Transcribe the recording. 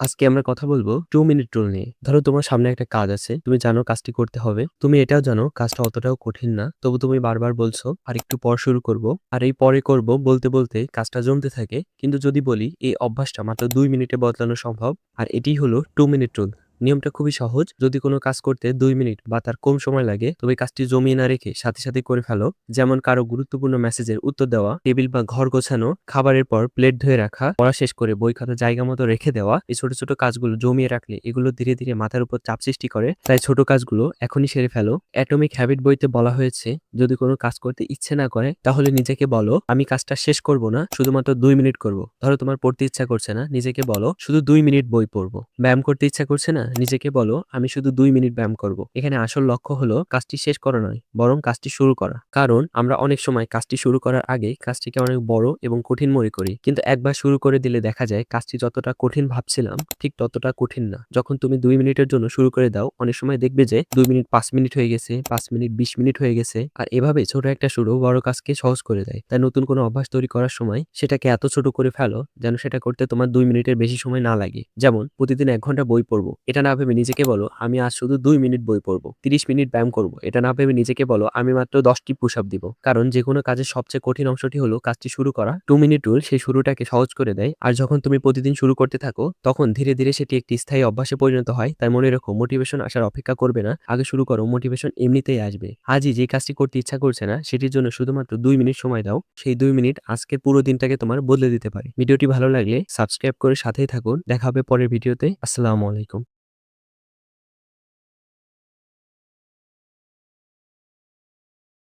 আজকে আমরা কথা বলবো 2 মিনিট রুল নিয়ে। ধরো তোমার সামনে একটা কাজ আছে। তুমি জানো কাজটি করতে হবে। তুমি এটাও জানো কাজটা অতটাও কঠিন না। তবু তুমি বারবার বলছো আরেকটু পর শুরু করব। আর এই পরে করব বলতে, বলতে কাজটা জমতে থাকে। কিন্তু যদি বলি এই অভ্যাসটা মাত্র 2 মিনিটে বদলানো সম্ভব। আর এটিই হলো 2 মিনিট রুল। নিয়মটা খুবই সহজ। যদি কোনো কাজ করতে 2 মিনিট বা তার কম সময় লাগে, তবে কাজটি জমিয়ে না রেখে সাথে, সাথে করে ফেলো। যেমন কারো গুরুত্বপূর্ণ মেসেজের উত্তর দেওয়া, টেবিল বা ঘর গোছানো, খাবারের পর প্লেট ধুয়ে রাখা, পড়া শেষ করে বই খাতা জায়গা মতো রেখে দেওয়া। এই ছোট, ছোট কাজগুলো জমিয়ে রাখলে এগুলো ধীরে, ধীরে মাথার উপর চাপ সৃষ্টি করে। তাই ছোট কাজগুলো এখনই সেরে ফেলো। অ্যাটমিক হ্যাবিট বইতে বলা হয়েছে, যদি কোনো কাজ করতে ইচ্ছে না করে তাহলে নিজেকে বলো, আমি কাজটা শেষ করব না, শুধুমাত্র 2 মিনিট করব। ধরো তোমার পড়তে ইচ্ছা করছে না, নিজেকে বলো শুধু 2 মিনিট বই পড়বো। ব্যায়াম করতে ইচ্ছা করছে না, নিজেকে বলো আমি শুধু 2 মিনিট ব্যায়াম করব। এখানে আসল লক্ষ্য হলো কাজটি শেষ করা নয়, বরং কাজটি শুরু করা। কারণ আমরা অনেক সময় কাজটি শুরু করার আগে কাজটিকে অনেক বড় এবং কঠিন মনে করি। কিন্তু একবার শুরু করে দিলে দেখা যায় কাজটি যতটা কঠিন ভাবছিলাম ঠিক ততটা কঠিন না। যখন তুমি 2 মিনিটের জন্য শুরু করে দাও, অনেক সময় দেখবে যে 2 মিনিট 5 মিনিট হয়ে গেছে, 5 মিনিট 20 মিনিট হয়ে গেছে। আর এভাবে ছোট একটা শুরু বড় কাজকে সহজ করে দেয়। তাই নতুন কোনো অভ্যাস তৈরি করার সময় সেটাকে এত ছোট করে ফেলো যেন সেটা করতে তোমার 2 মিনিটের বেশি সময় না লাগে। যেমন প্রতিদিন 1 ঘন্টা বই পড়বো, এটা না ভেবে নিজেকে বলো আমি আজ শুধু 2 মিনিট বই পড়বো। 30 মিনিট ব্যায়াম করব, এটা না ভেবে নিজেকে বলো আমি মাত্র 10টি পুশ আপ দিব। কারণ যেকোনো কাজের সবচেয়ে কঠিন অংশটি হলো কাজটি শুরু করা। 2 মিনিট রুল সেই শুরুটাকে সহজ করে দেয়। আর যখন তুমি প্রতিদিন শুরু করতে থাকো তখন ধীরে, ধীরে সেটি একটি স্থায়ী অভ্যাসে পরিণত হয়। তাই মনে রেখো, মোটিভেশন আসার অপেক্ষা করবে না, আগে শুরু করো, মোটিভেশন এমনিতেই আসবে। আজই যে কাজটি করতে ইচ্ছা করছে না সেটির জন্য শুধুমাত্র 2 মিনিট সময় দাও। সেই 2 মিনিট আজকের পুরো দিনটাকে তোমার বদলে দিতে পারে। ভিডিওটি ভালো লাগলে সাবস্ক্রাইব করে সাথেই থাকুন। দেখা হবে পরের ভিডিওতে। আসসালামু আলাইকুম।